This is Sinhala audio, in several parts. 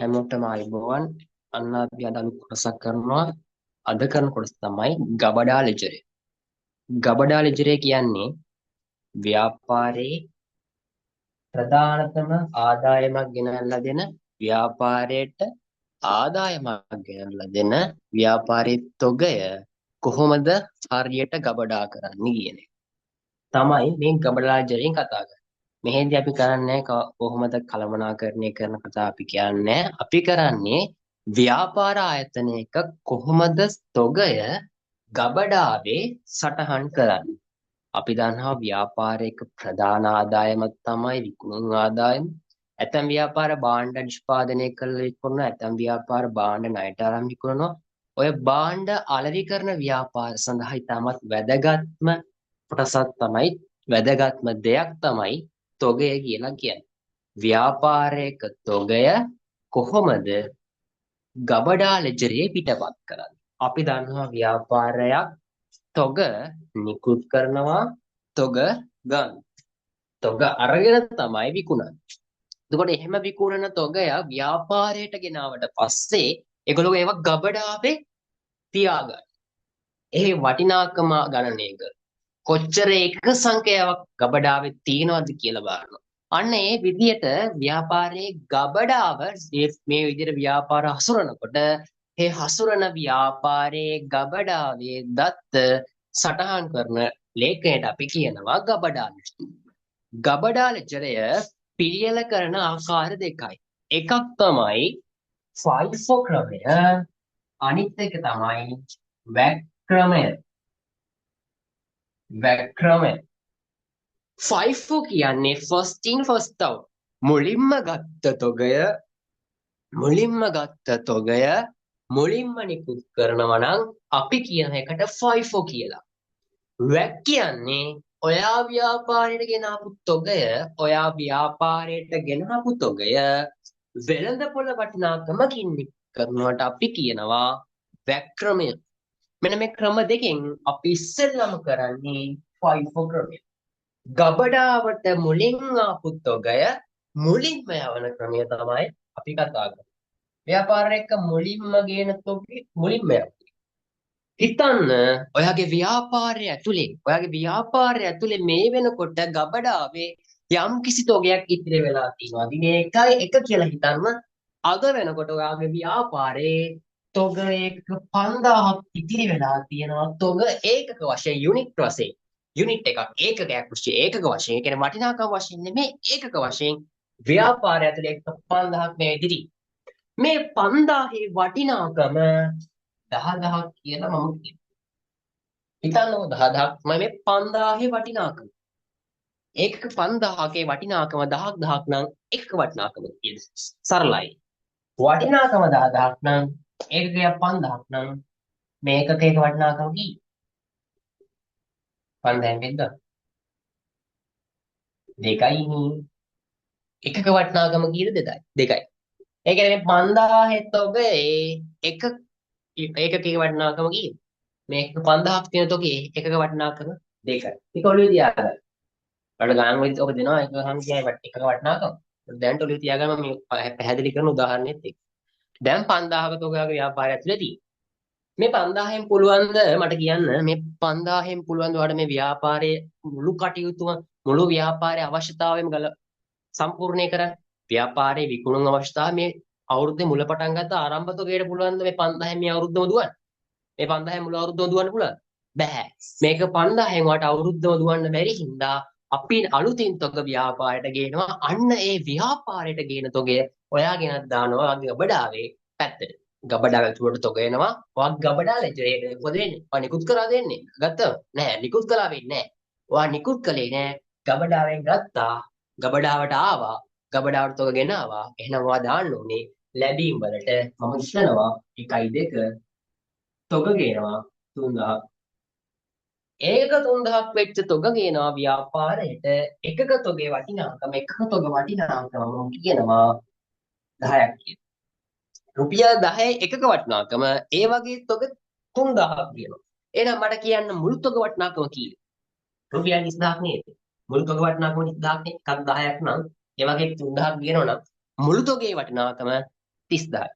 හැමෝටම ආයුබෝවන්. අන්න අපි අද අලුත් කොටසක් කරනවා. අද කරන කොටස තමයි ගබඩා ලෙජරේ. ගබඩා ලෙජරේ කියන්නේ ව්‍යාපාරයේ ප්‍රධානතම ආදායමක් ගෙනල්ලා දෙන ව්‍යාපාරයට ආදායමක් ගෙනල්ලා දෙන ව්‍යාපාරයේ තොගය කොහොමද හරියට ගබඩා කරන්නේ කියන එක. තමයි මේ ගබඩා ලෙජරෙන් කතා කරන්නේ. මෙහෙන්දී අපි කරන්නේ කොහොමද කළමනාකරණය කරන කතා අපි කියන්නේ. අපි කරන්නේ ව්‍යාපාර ආයතනයක කොහොමද තොගය ගබඩාවේ සටහන් කරන්නේ. අපි දන්නවා ව්‍යාපාරයක ප්‍රධාන ආදායමක් තමයි විකුණුම් ආදායම. ඇතැම් ව්‍යාපාර භාණ්ඩ නිෂ්පාදනය කරලා විකුණනවා. ඇතැම් ව්‍යාපාර භාණ්ඩ ණයට අරන් විකුණනවා. ඔය භාණ්ඩ අලෙවි කරන ව්‍යාපාර සඳහා ඉතාමත් වැදගත්ම කොටසක් තමයි වැදගත්ම දෙයක් තමයි තොගය කියලා කියන්නේ. ව්‍යාපාරයක තොගය කොහොමද ගබඩා ලෙජරේ පිටපත් කරන්නේ? අපි දන්නවා ව්‍යාපාරයක් තොග නිකුත් කරනවා, තොග ගන්න. තොග අරගෙන තමයි විකුණන්නේ. එතකොට එහෙම විකුණන තොගය ව්‍යාපාරයට ගෙනාවට පස්සේ ඒගොල්ලෝ ඒවා ගබඩාවේ තියාගන්න. ඒ වටිනාකම ගණනය කර කොච්චර එක සංඛ්‍යාවක් ගබඩාවේ තියෙනවද කියලා බලනවා. අන්න ඒ විදිහට ව්‍යාපාරයේ ගබඩාව මේ විදිහට ව්‍යාපාර හසුරනකොට ඒ හසුරන ව්‍යාපාරයේ ගබඩාවේ දත්ත සටහන් කරන ලේඛනයට අපි කියනවා ගබඩා ලෙජර්. ගබඩා ලෙජරය පිළියෙල කරන ආකාර දෙකයි. එකක් තමයි FIFO ක්‍රමය, අනිත් එක තමයි WAC ක්‍රමය. WAC ක්‍රමය. FIFO කියන්නේ first in first out. මුලින්ම ගත්ත තොගය මුලින්ම නිකුත් කරනවා නම් අපි කියන එකට FIFO කියලා. WAC කියන්නේ ඔයා ව්‍යාපාරයට ගෙනාපු තොගය වෙළඳපොළ වටිනාකමකින් කරනවට අපි කියනවා WAC ක්‍රමය. මෙන්න මේ ක්‍රම දෙකෙන් අපි ඉස්සෙල්ලම කරන්නේ FIFO ක්‍රමය. ගබඩාවට මුලින් ආපු තොගය මුලින්ම යවන ක්‍රමය තමයි අපි කතා කරන්නේ. ව්‍යාපාරයක මුලින්ම ගේන තොගේ මුලින්ම යවන. හිතන්න ඔයාගේ ව්‍යාපාරය ඇතුලේ මේ වෙනකොට ගබඩාවේ යම් කිසි තොගයක් ඉතිරි වෙලා තියෙනවා. දින 1 කියලා හිතන්න. අද වෙනකොට ඔයාගේ ව්‍යාපාරේ තොග 5000ක් ඉතිරි වෙලා තියෙනවා. තොග ඒකක වශයෙන් යුනිට් එකක් ඒකකයක් වශයෙන් කියන්නේ වටිනාකම් වශයෙන් නෙමෙයි ඒකක වශයෙන් ව්‍යාපාරය ඇතුලේ 5000ක් මේ ඉදිරි. මේ 5000 වටිනාකම 10000ක් කියලා මම කියනවා. හිතන්නකො 10000ක් තමයි මේ 5000 වටිනාකම. ඒකක 5000කේ වටිනාකම 1000ක් නම් එකක වටිනාකම කියන්නේ සරලයි. වටිනාකම 10000ක් නම් ඒකකය 5000ක් නම් මේ ඒකකයක වටිනාකම කී? 5000න් බෙද්දා 2යි නේ. එකක වටිනාකම කීයද? 2යි. ඒ කියන්නේ 5000 තොගේ ඒකකයේ වටිනාකම කීයද? මේක 5000ක් තියෙන තොගේ එකක වටිනාකම 2යි. ඒක ඔළුවේ තියාගන්න. ඔයාලට ගණන් වලදී ඔබ දෙනවා එක සංඛ්‍යාවේ එකක වටිනාකම. දැන් ඔළුවේ තියාගන්න මේ පැහැදිලි කරන උදාහරණෙත් එක්ක. දැන් 5000ක තොගයක ව්‍යාපාරය ඇතුලේ තියෙනවා. මේ 5000න් පුළුවන්ද මට කියන්න මේ 5000න් පුළුවන්ද ඔයාලට මේ ව්‍යාපාරයේ මුළු කටයුතුම මුළු ව්‍යාපාරයේ අවශ්‍යතාවයම සම්පූර්ණේ කරන්න. ව්‍යාපාරයේ විකුණුම් අවශ්‍යතාව මේ අවුරුද්දේ මුල පටන් ගත්ත ආරම්භ තොගයට පුළුවන්ද මේ 5000න් මේ අවුරුද්දම දුවන්න? මේ 5000න් මුල අවුරුද්දම දුවන්න පුළුවන්? බෑ. මේක 5000න් වට අවුරුද්දම දුවන්න බැරි හින්දා අපි අලුතින් තොග ව්‍යාපාරයට ගේනවා. අන්න ඒ ව්‍යාපාරයට ගේන තොගය ඔයා ගෙනත් දානවා ගබඩාවේ පැත්තට. ගබඩාව ඇතුළට තොග එනවා. ඔයා ගබඩා ලෙජරේ මොකද වෙන්නේ? ඔයා නිකුත් කරලා දෙන්නේ. ගත්තද? නෑ නිකුත් කළා වෙන්නේ නෑ. ඔයා නිකුත් කළේ නෑ. ගබඩාවෙන් ගත්තා. ගබඩාවට ආවා. ගබඩාවට තොග ගෙනාවා. එහෙනම් ඔයා දාන්න ඕනේ ලැබීම් වලට මම හිතනවා 1 2 තොග ගේනවා 3000. ඒක 3000ක් වෙච්ච තොග ගේනවා ව්‍යාපාරයට. එකක තොගේ වටිනාකම මම කියනවා 10ක් කියලා. රුපියල් 10 එකක වටිනාකම ඒ වගේ තොග 3000ක් කියනවා. එහෙනම් මට කියන්න මුළු තොග වටිනාකම කීයද? රුපියල් 20000ක් නේද? මුළු තොග වටිනාකම 20000ක් නේ. එකක් 10ක් නම් ඒ වගේ 3000ක් කියනවනම් මුළු තොගේ වටිනාකම 30000.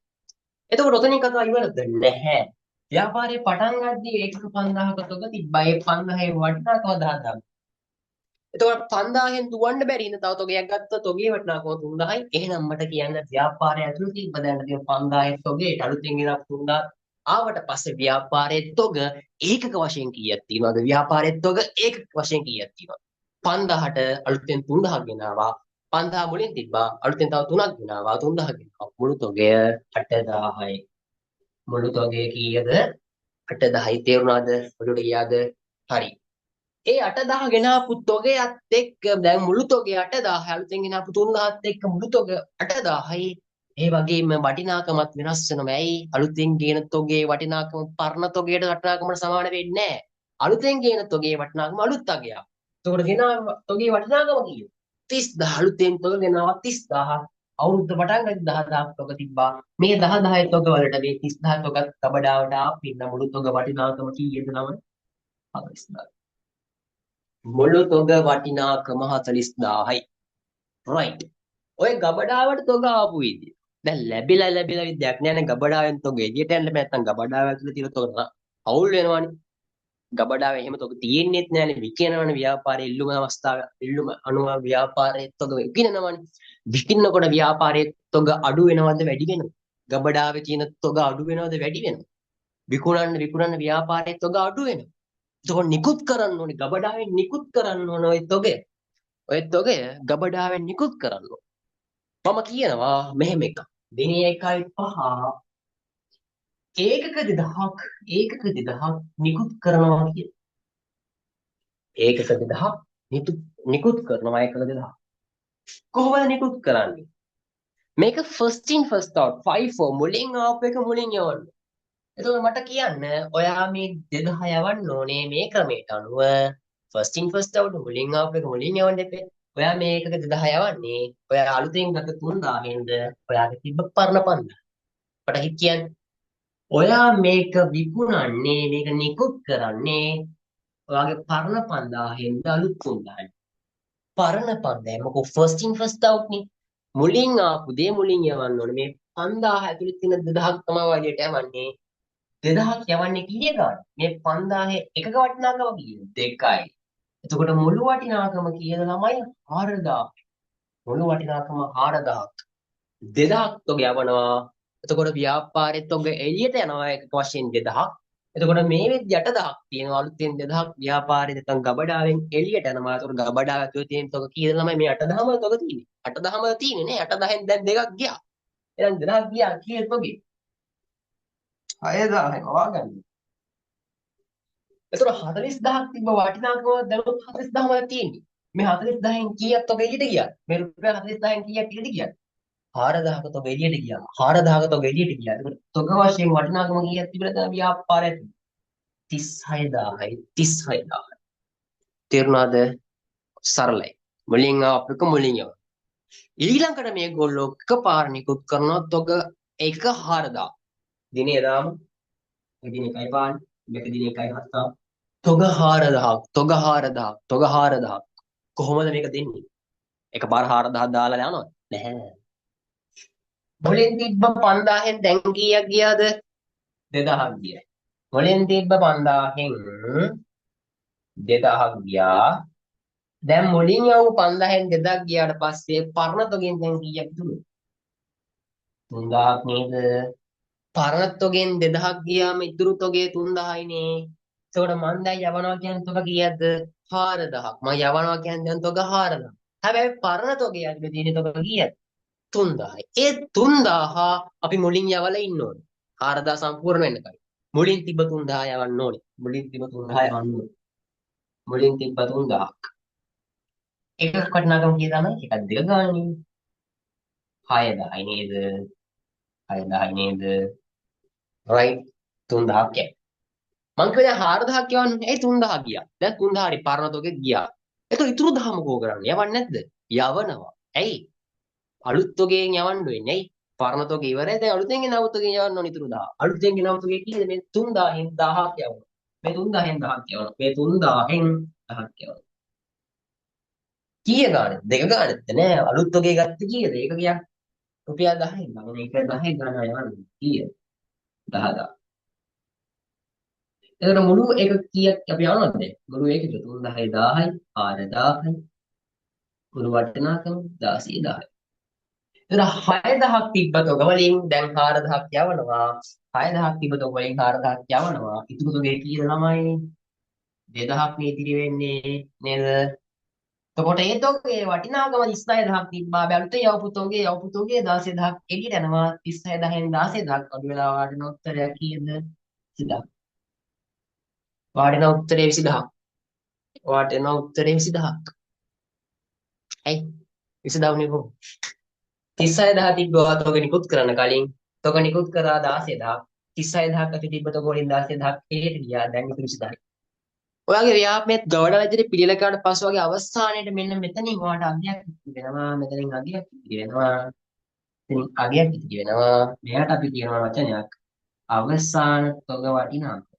එතකොට ඔතනින් කතාව ඉවරද? නැහැ. ව්‍යාපාරේ පටන් ගද්දී ඒකක 5000ක තොග තිබ්බා. ඒ 5000 වටිනාකම 10000. එතකොට 5000න් දුවන්න බැරි ඉඳ තව තොගයක් ගත්තා. තොගේ වටිනාකම 3000යි. එහෙනම් මට කියන්න ව්‍යාපාරය ඇතුළේ තිබ්බ දැන් තියෙන 5000 තොගේට අලුතෙන් ගෙනාව 3000 ආවට පස්සේ ව්‍යාපාරයේ තොග ඒකක වශයෙන් කීයක් තියෙනවද? ව්‍යාපාරයේ තොග ඒකක වශයෙන් කීයක් තියෙනවද? 5000ට අලුතෙන් 3000 ගෙනාවා. 5000 මුලින් තිබ්බා. අලුතෙන් තව 3ක් ගෙනාවා. 3000 ගෙනාවා. මුළු තොගය 8000යි. මුළු තොගය කීයද? 8000යි. තේරුණාද? ඔළුවට ගියාද? හරි. ඒ 8000 ගෙනාපු තොගයත් එක්ක දැන් මුළු තොගේ 8000 අලුතෙන් ගෙනාපු 3000ත් එක්ක මුළු තොග 8000යි. ඒ වගේම වටිනාකමත් වෙනස් වෙනවා. ඇයි? අලුතෙන් ගෙන තොගේ වටිනාකම පරණ තොගයට වටිනාකමට සමාන වෙන්නේ නැහැ. අලුතෙන් ගෙන තොගේ වටිනාකම අලුත් තගයක්. එතකොට ගෙන තොගේ වටිනාකම කීයද? 30000. අලුතෙන් තොග ගෙනාවා 30000. අවුරුද්ද පටන් ගත්තේ 10000ක් තොග තිබ්බා. මේ 10000 තොග වලට මේ 30000 තොගත් කබඩාවට ආපින්න මුළු තොග වටිනාකම කීයද නම? 40000. මුළු තොග වටිනාකම 40000යි. right. ඔය ගබඩාවට තොග ආපු විදිය. දැන් ලැබිලා විදියක් නෑනේ ගබඩාවෙන් තොග එළියට යන්න බෑ නැත්නම් ගබඩාව ඇතුලේ තියෙන තොග අවුල් වෙනවනේ. ගබඩාවේ එහෙම තොග තියෙන්නේත් නෑනේ විකිනනවනේ ව්‍යාපාරයේ ඉල්ලුම අවස්ථාව ඉල්ලුම අනුව ව්‍යාපාරයේ තොග විකිනනවනේ. විකිනනකොට ව්‍යාපාරයේ තොග අඩු වෙනවද වැඩි වෙනවද? ගබඩාවේ තියෙන තොග අඩු වෙනවද වැඩි වෙනවද? විකුණන්න ව්‍යාපාරයේ තොග අඩු වෙනවා. එතකොට නිකුත් කරන්න ඕනේ ගබඩාවෙන් නිකුත් කරන්න ඕන ඔය තොගය. ඔය තොගය ගබඩාවෙන් නිකුත් කරන්න ඕන. මම කියනවා මෙහෙම එකක්. දිනේ 1.5 ඒකක 2000ක් නිකුත් කරනවා කියන. ඒකක 2000ක් නිකුත් කරනවා ඒකක 2000. කොහොමද නිකුත් කරන්නේ? මේක first in first out 5 මුලින් ආපු එක මුලින් යවන්න. එතකොට මට කියන්න ඔයා මේ 2000 යවන්න ඕනේ මේ ක්‍රමයට අනුව first in first out මුලින් ආපු එක මුලින් යවන්න එපේ. ඔයා මේකක 2000 යවන්නේ ඔයා අලුතෙන් ගත්ත 3000ෙන්ද ඔයාගේ තිබ්බ පරණ 5000. මට හිත කියන්නේ ඔයා මේක විකුණන්නේ මේක නිකුත් කරන්නේ ඔයාගේ පරණ 5000ෙන්ද අලුත් 3000ෙන්. පරණ 5000 මොකෝ first in first out නේ. මුලින් ආපු දේ මුලින් යවන්න ඕනේ. මේ 5000 ඇතුළේ තියෙන 2000ක් තමයි ඔයගෙට යවන්නේ. 2000ක් යවන්නේ කීය ගාන? මේ 5000 එකක වටිනාකම කීයද? 2යි. එතකොට මුළු වටිනාකම කීයද ළමයි? 4000. මුළු වටිනාකම 4000ක්. 2000ක් තොග යවනවා. එතකොට ව්‍යාපාරයේ තොග එළියට යනවා එකක වශයෙන් 2000ක්. එතකොට මේ වෙද්දි 8000ක් තියෙනවා. අලුතෙන් 2000ක් ව්‍යාපාරයේ නැත්නම් ගබඩාවෙන් එළියට යනවා. එතකොට ගබඩාව ඇතුලේ තියෙන තොග කීයද ළමයි? මේ 8000ම තොග තියෙන්නේ. 8000ම තියෙන්නේ නේ. 8000න් දැන් දෙකක් ගියා. එහෙනම් 2000ක් ගියා කීයද තොගේ? 6000යි වගන්න. එතකොට 40000ක් තිබ්බ වටිනාකම දැනුත් 40000ම තියෙන්නේ. මේ 40000න් කීයක් තොග එළියට ගියාද? මේ රුපියල් 40000න් කීයක් එළියට ගියාද? 4000ක තොග එළියට ගියා. 4000ක තොග එළියට ගියා. එතකොට තොග වශයෙන් වටිනාකම කීයක් තිබුණද ව්‍යාපාරයේ? 36000යි 36000. තේරුණාද? සරලයි. මුලින් අපික මුලින් යව. ඊළඟට මේගොල්ලෝ එකපාර නිකුත් කරනවා තොග 4000. දිනේ දාම. මේ දින 1යි පාන. මේක දින 1යි 7. තොග 4000ක් තොග 4000ක් තොග 4000ක්. කොහොමද මේක දෙන්නේ? එකපාර 4000 දාලා යනවද? නැහැ. මුලින් තිබ්බ 5000න් දැන් කීයක් ගියාද? 2000ක් ගියා. මුලින් තිබ්බ 5000න් 2000ක් ගියා. දැන් මුලින් යවු 5000න් 2000ක් ගියාට පස්සේ පරණ තොගෙන් දැන් කීයක් දුන්නද? 3000ක් නේද? පරණ තොගෙන් 2000ක් ගියාම ඉතුරු තොගේ 3000යිනේ. ඒකට මං දැන් යවනවා කියන තොග කීයක්ද? 4000ක්. මං යවනවා කියන්නේ දැන් තොග 4000. හැබැයි පරණ තොගේ ඇතුලේ තියෙන තොග කීයද? 3000යි. ඒ 3000 අපි මුලින් යවලා ඉන්න ඕනේ. 4000 සම්පූර්ණ වෙන්නකයි. මුලින් තිබ්බ 3000 යවන්න ඕනේ. මුලින් තිබ්බ 3000 යවන්න ඕනේ. මුලින් තිබ්බ 3000ක්. එකක වටිනාකම කීයද තමයි? එකක් දෙක ගානේ. 6000යි නේද? 6000යි නේද? right 3000ක් යයි. මං කිව්වා දැන් 4000ක් යවන්න. ඒ 3000 ගියා. දැන් 3000 හරි පරණ තොගේ ගියා. ඒක ඉතුරු 10 මොකෝ කරන්නේ? යවන්නේ නැද්ද? යවනවා. ඇයි? අලුත් තොගෙන් යවන්න වෙන්නේ. ඇයි? පරණ තොගේ ඉවරයි. දැන් අලුතෙන් ගෙනව තොගෙන් යවන්න ඕන ඉතුරු 10. අලුතෙන් ගෙනව තොගේ කීයද? මේ 3000න් 1000ක් යවනවා. මේ 3000න් 1000ක් යවනවා. මේ 3000න් 1000ක් යවනවා. කීය ගානද? දෙක ගානද? නෑ අලුත් තොගේ ගත්තේ කීයද? ඒක ගියා. රුපියල් 10ක් ගන්න. ඒක 10 ගණන් යවන්න. කීයද? 10000. එතකොට මුළු එක කීයක් අපි යවනවද දැන්? මුළු එකේ 3000යි 1000යි 4000යි මුළු වටිනාකම 16000යි. එතන 6000ක් තිබ්බ තොග වලින් දැන් 4000ක් යවනවා. 6000ක් තිබ්බ තොග වලින් 4000ක් යවනවා. ඉතුරු තොගේ කීයද ළමයි? 2000ක් නේ ඉතිරි වෙන්නේ නේද? එතකොට ඒ තොගේ වටිනාකම 36000ක් තිබ්බා. හැබැයි අලුතෙන් යවපු තොගේ 16000ක් එළියට යනවා. 36000න් 16000ක් අඩු වෙලා වටින උත්තරය කීයද? 20000. වටින උත්තරේ 20000. වටින උත්තරේ 20000ක්. ඇයි? 20000 නේ කොහොමද? 36000 තිබ්බා තොග නිකුත් කරන්න කලින් තොග නිකුත් කරා 16000. 36000ක් ඇති තිබ්බ තොග වලින් 16000ක් එළියට ගියා. දැන් ඉතුරු 20000යි. ඔයාගේ ව්‍යාප්තියත් ගවඩා විදිහට පිළිල කරාට පස්සේ වගේ අවසානයේට මෙන්න මෙතනින් ඔයාට අගයක් ඉතිරි වෙනවා. මෙතනින් අගයක් ඉතිරි වෙනවා. මෙතනින් අගයක් ඉතිරි වෙනවා. මෙයාට අපි කියනවා වචනයක් අවසාන තොග වටිනාකම.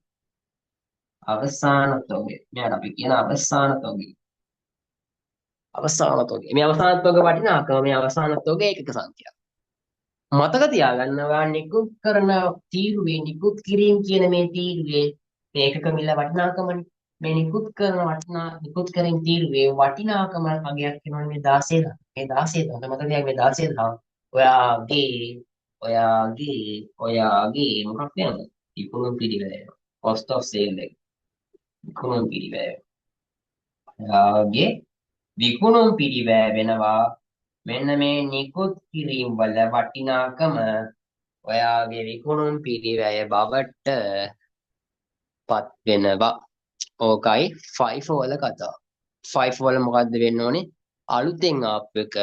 අවසාන තොගය. මෙයාට අපි කියන අවසාන තොගය. අවසාන තොගය. මේ අවසාන තොග වටිනාකම මේ අවසාන තොග ඒකක සංඛ්‍යාව. මතක තියාගන්නවා නිකුත් කරන තීරුවේ නිකුත් කිරීම කියන මේ තීරුවේ මේ ඒකක මිල වටිනාකමනේ. මේ නිකුත් කරන නිකුත් කිරීම තීරුවේ වටිනාකම අගයක් වෙනවා මේ 16. මේ 16 හොඳ මතක තියාගන්න මේ 16 ඔයාගේ මොකක් වෙනවද? විකුණුම් පිළිවෙල. cost of sale එක. විකුණුම් පිළිවෙල. ඔයාගේ විකුණුම් පිළිවෙල වෙනවා මෙන්න මේ නිකුත් කිරීම වල වටිනාකම ඔයාගේ විකුණුම් පිරිවැය බවට පත් වෙනවා. ඕකයි FIFO වල කතාව. FIFO වල මොකද්ද වෙන්න ඕනේ? අලුතෙන් ආප් එක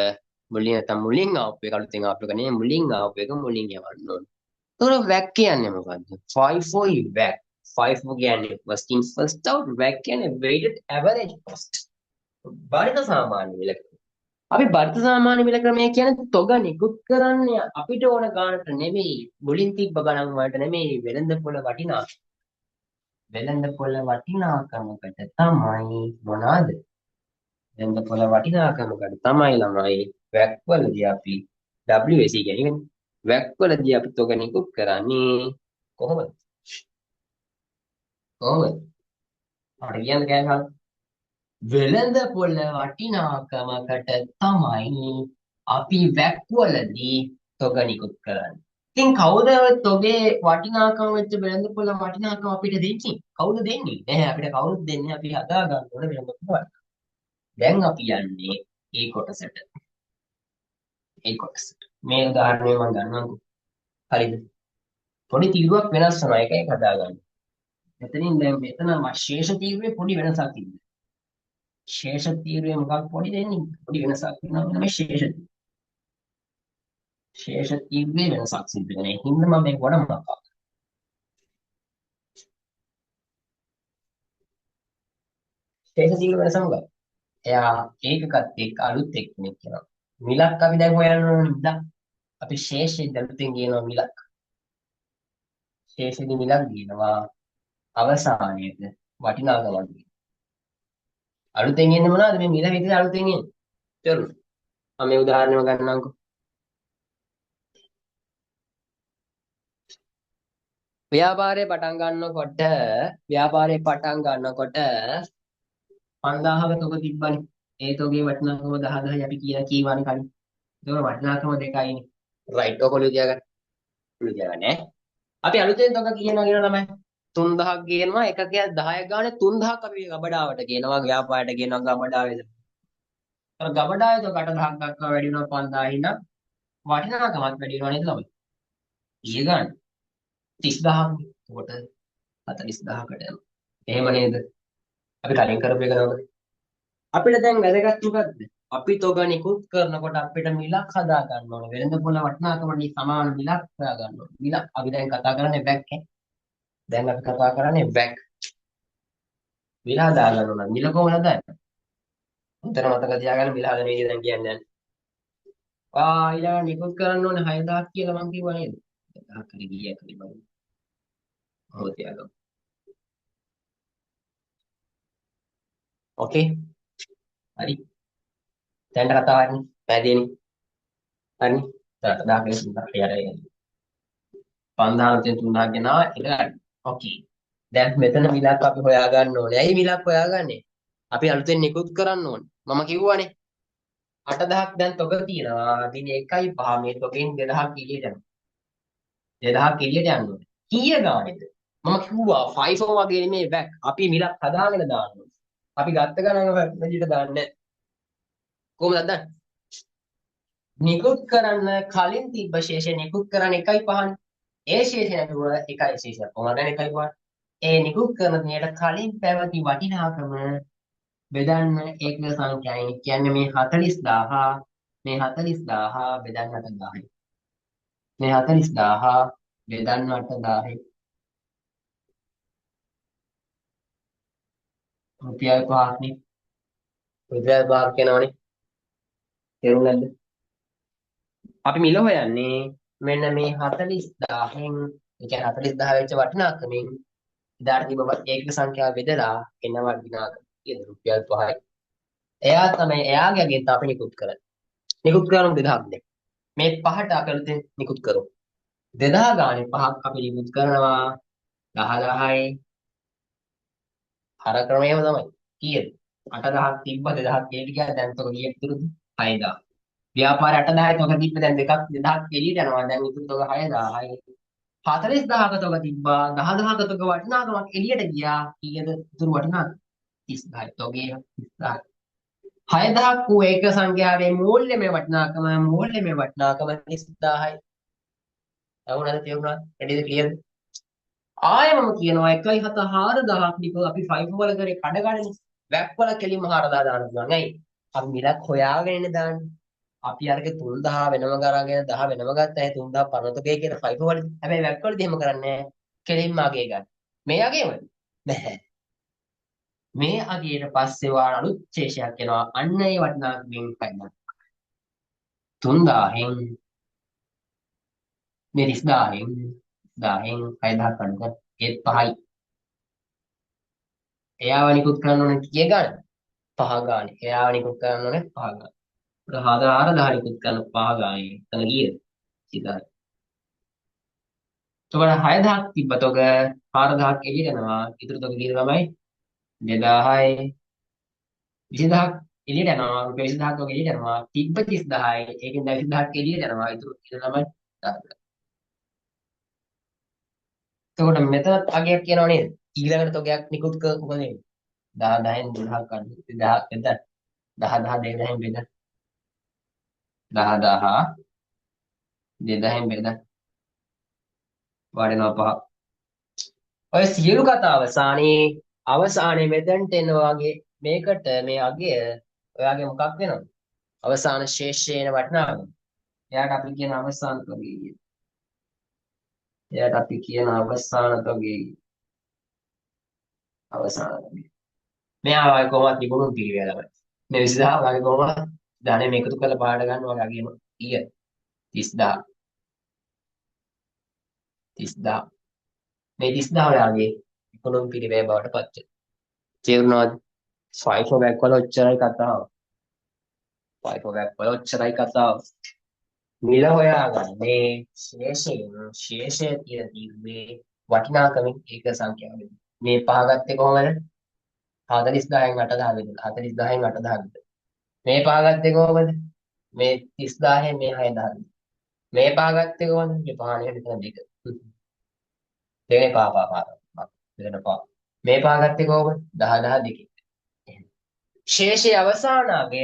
මුලින් නැත්නම් මුලින් ආප් එක අලුතෙන් ආප් එක නෙමෙයි මුලින් ආප් එක මුලින් යවන්න ඕනේ. ඒතකොට WAC කියන්නේ මොකද්ද? FIFO is WAC. FIFO කියන්නේ first in first out. WAC කියන්නේ weighted average cost. බාහිර සාමාන්‍ය මිල. අපි බර්ත සාමාන්‍ය මිල ක්‍රමය කියන්නේ තොග නිකුත් කරන්නේ අපිට ඕන ගානට නෙමෙයි මුලින් තිබ්බ ගණන් වලට නෙමෙයි වෙළඳ පොළ වටිනාකමකට තමයි මොනවාද වෙළඳ පොළ වටිනාකමකට තමයි ළමයි වැක් වලදී අපි WAC කියන්නේ වැක් වලදී අපි තොග නිකුත් කරන්නේ කොහොමද කොහොමද අර කියන්නේ කෑ වෙළඳ පොළ වටිනාකමකට තමයි අපි වැක්වලදී තොග නිකුත් කරන්නේ. ඉතින් කවුද තොගේ වටිනාකම වෙච්ච වෙළඳ පොළ වටිනාකම අපිට දෙන්නේ? කවුද දෙන්නේ? නැහැ අපිට කවුරුත් දෙන්නේ අපි හදා ගන්න ඕන වෙළඳ පොළ. දැන් අපි යන්නේ ඒ කොටසට. ඒ කොටසට. මේ උදාහරණය මම ගන්නම්කෝ. හරිද? පොඩි තීරුවක් වෙනස් වෙනවා එක එක හදා ගන්න. මෙතනින් දැන් මෙතන ශේෂ තීරුවේ පොඩි වෙනසක් තිබුණා. ශේෂ තීරුවේ මොකක් පොඩි දෙන්නේ? පොඩි වෙනසක් වෙනවා මේ ශේෂ තීරුවේ වෙනසක් සිද්ධ වෙනවා. ඒ හින්දා මම මේක වඩා මතක්. ශේෂ තීරුව වෙනස මොකක්ද? එයා ඒකකත් එක්ක අලුත් එක්කෙනෙක් කියනවා. මිලක් අපි දැන් හොයන්න ඕනේ මිලක්. අපි ශේෂයෙන් අලුතෙන් කියනවා මිලක්. ශේෂෙදි මිලක් කියනවා අවසානයේද වටිනාකමක්. අලුතෙන් එන්නේ මොනවද? මේ මිල විතර අලුතෙන් එන්නේ. තේරුණා? මම මේ උදාහරණයක් ගන්නම්කෝ. ව්‍යාපාරේ පටන් ගන්නකොට 5000ක තොග තිබ්බනේ. ඒ තොගේ වටිනාකම 10000යි අපි කියලා කීවානේ කලින්. ඒක වටිනාකම දෙකයිනේ. රයිට් ඔක ඔලුව තියාගන්න. ඔලුව තියාගන්න ඈ. අපි අලුතෙන් තොග කියනවා කියන ළමයි. 3000ක් කියනවා එකකයක් 10ක් ගානේ 3000ක් අපි ගබඩාවට කියනවා ව්‍යාපාරයට කියනවා ගබඩාවේද. අර ගබඩාවේ තොග 8000ක් දක්වා වැඩි වෙනවා 5000 හින්දා වටිනාකමත් වැඩි වෙනවා නේද ළමයි? ඊය ගන්න 30000ක්. කොට 40000කට යනවා. එහෙම නේද? අපි කලින් කරපු එක නේද? අපිට දැන් වැදගත් මොකද්ද? අපි තොග නිකුත් කරනකොට අපිට මිලක් හදා ගන්න ඕනේ. වෙළඳ පොළ වටිනාකමට සමාන මිලක් හොයා ගන්න ඕනේ. මිලක් අපි දැන් කතා කරන්නේ වැක් ඈ. දැන් අපි කතා කරන්නේ වැක්. මිල හදා ගන්න ඕන. මිල කොහොමද හදන්නේ? උන්ට මතක තියාගන්න මිල හදන විදිය දැන් කියන්නේ නැහැ. ඊළඟ නිකුත් කරන්න ඕනේ 6000ක් කියලා මං කිව්වා නේද? 1000ක් හරි ගියක් හරි බලන්න. ඔව් තියාගමු. ඕකේ. හරි. දැන් කතා කරන්නේ. පැහැදිලිනේ. හරි. 8000 3000 හරියට 5000 3000 ගෙනාවා එක ගන්න. ඕකේ. දැන් මෙතන මිලක් අපි හොයාගන්න ඕනේ. ඇයි මිලක් හොයාගන්නේ? අපි අලුතෙන් නිකුත් කරන්න ඕනේ. මම කිව්වනේ 8000ක් දැන් තොග තියෙනවා. දින 1.5 මේ තොගෙන් 2000ක් එළියට යනවා. 2000ක් එළියට යන්න ඕනේ. කීය ගානේද? මම කිව්වා 5 වගේ නෙමෙයි බෑක්. අපි මිලක් හදාගෙන දාන්න ඕනේ. අපි ගත්ත ගණන් වැඩියට දාන්නේ නැහැ. කොහොමද දන්නේ? නිකුත් කරන්න කලින් තිබ්බ ශේෂය නිකුත් කරන්න 1.5නේ. ඒ ශේෂය නැතුව 1 ශේෂයක් කොහොමද 1.5? ඒ නිකුත් කරන දිනයට කලින් පැවති වටිනාකම බෙදන්න ඒකක සංඛ්‍යාවයි. කියන්නේ මේ 40000 මේ 40000 බෙදන්න 8000යි. මේ 40000 බෙදන්න 8000යි. රුපියල් 5ක්නේ. රුපියල් 5ක් වෙනවනේ. තේරුම් ගන්නද? අපි මිල හොයන්නේ මෙන්න මේ 40000න් ඒ කියන්නේ 40000 වෙච්ච වටිනාකමින් ඉදාට තිබ්බ ඒකක සංඛ්‍යාව බෙදලා එන වටිනාකම කියන රුපියල් 5යි. එයා තමයි එයාගේ අගෙන් අපි නිකුත් කරන්නේ. නිකුත් කරන 2000ක් දෙන්න. මේ පහට අපි අලුතෙන් නිකුත් කරමු. 2000 ගානේ පහක් අපි නිකුත් කරනවා 10 10යි. අර ක්‍රමයේම තමයි. කීයද? 8000ක් තිබ්බ 2000ක් එළියට ගියා. දැන් තොක කීයක් ඉතුරුද? 6000. ව්‍යාපාරය 8000යි තොක තිබ්බ දැන් දෙකක් 2000ක් එළියට යනවා. දැන් ඉතුරු තොක 6000යි. 40000ක තොක තිබ්බා 10000ක තොක වටිනාකමක් එළියට ගියා. කීයද ඉතුරු වටිනාකම? 30000යි. තොගේ 30000යි. 6000ක් වූ ඒක සංඛ්‍යාවේ මූල්‍යමය වටිනාකම 30000යි. අහුණාද තේරුණාද? රෙඩිද ක්ලියර්ද? ආයෙ මම කියනවා 1.7 4000ක් නිකෝ අපි 5 වල කරේ කඩ ගන්නනේ. වැක් වල කෙලින්ම 4000 දාන්න පුළුවන්. ඇයි? අපි මිලක් හොයාගෙන ඉන්නේ දාන්නේ. අපි අරගේ 3000 වෙනම ගරගෙන 10 වෙනම ගත්තා. ඒ 3000 පරණතකේ කියලා 5 වල. හැබැයි වැක් වලදී එහෙම කරන්නේ නැහැ. කෙලින්ම අගේ ගන්න. මේ අගේමද? නැහැ. මේ අගේට පස්සේ වාර අලුත් ශේෂයක් එනවා. අන්න ඒ වටිනාකමින් පයින්න. 3000න් මේ 30000න් 1000න් 6000 ගන්නකොට ඒත් 5යි. එයාව නිකුත් කරන්න ඕනේ කීය ගන්න? 5 ගානේ. එයාව නිකුත් කරන්න ඕනේ 5 ගානේ. ඒක 4000 නිකුත් කරන 5 ගානේ. එතන කීයද? 3000. එතකොට 6000ක් තිබ්බතොක 4000ක් එළියට යනවා. ඉතුරු තොක කීයද ළමයි? 2000යි 20000ක් එළියට යනවා. රුපියල් 20000ක් වගේ එළියට යනවා. තිබ්බ 30000යි. ඒකෙන් දැන් 20000ක් එළියට යනවා. ඉතුරු කීයද ළමයි? 1000. එතකොට මෙතනත් අගයක් කියනවා නේද? ඊළඟට තොගයක් නිකුත් කරපු මොකද වෙන්නේ? 10 10න් 2000ක් ගන්න. 2000 එතන 10 10 2000න් බෙද 10 10 2000න් බෙද වඩනවා 5. ඔය සියලු කතා අවසානයේ මෙතනට එනවා වගේ මේකට මේ අගය ඔයාගේ මොකක් වෙනවද? අවසාන ශේෂ්‍යේන වටිනාකම. එයාට අපි කියන අවසාන තොගේ. එයාට අපි කියන අවසාන තොගේ. අවසාන තොගේ. මෙයා වගේ කොහොමද තිබුණු පිළිවෙල ළමයි. මේ 20000 වගේ කොහොමද ධනෙ මේකතු කරලා පාඩ ගන්නවා වගේ අගේම ඊය 30000 30000 මේ 30000 යාගේ ඉක්ුණුම් පිළිවෙල බවට පත් වෙනවා. තේරුණාද? ෆයිෆෝ බැක් වල ඔච්චරයි කතාව. ෆයිෆෝ බැක් වල ඔච්චරයි කතාව. මිල හොයාගන්නේ ශේෂය තියෙන තිබ්බේ වටිනාකමින් ඒක සංඛ්‍යාවෙන්. මේ පහ ගත්තේ කොහමද? 40000න් 8000 විතර. 40000න් 8000 විතර. මේ පහ ගත්තේ කොහමද? මේ 30000න් මේ 6000 විතර. මේ පහ ගත්තේ කොහමද? මේ පහනේ මෙතන දෙක. දෙකේ පහ. දෙකන පහ. මේ පහ ගත්තේ කොහමද? 10 10 දෙකේ. ශේෂයේ අවසාන අගය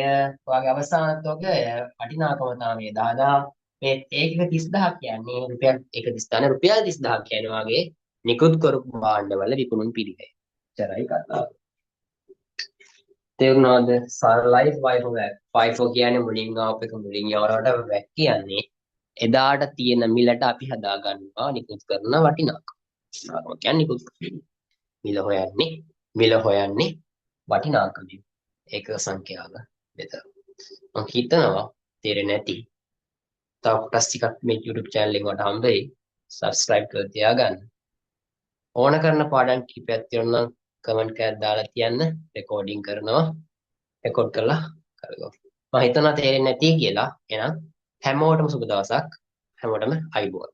ඔයාගේ අවසාන තොගය වටිනාකම තමයි 10000. මේ ඒකක 30000 කියන්නේ රුපියල් 1 රුපියල් 30000 කියන්නේ වාගේ නිකුත් කරපු භාණ්ඩවල විකුණුම් පිළිවෙල. එච්චරයි කතාව. තේරුණාද? සරලයි FIFO කියන්නේ මුලින් ආපු එක මුලින් යවනකොට වැක් කියන්නේ එදාට තියෙන මිලට අපි හදා ගන්නවා නිකුත් කරන වටිනාකම. කියන්නේ නිකුත් මිල හොයන්නේ වටිනාකමින් ඒක සංඛ්‍යාව මෙතන. මම හිතනවා තේරෙන්නේ නැති. තව කොටස් ටිකක් මේ YouTube channel එකකට හම්බෙයි. subscribe කරලා තියාගන්න. ඕන කරන පාඩම් කිහිපයක් තියෙනවා නම් කමෙන්ට් එකක් දාලා තියන්න. රෙකෝඩින් කරනවා. රෙකෝඩ් කරලා කරගන්න. මම හිතනවා තේරෙන්නේ නැති කියලා. එහෙනම් හැමෝටම සුබ දවසක්. හැමෝටම අයුබෝවන්.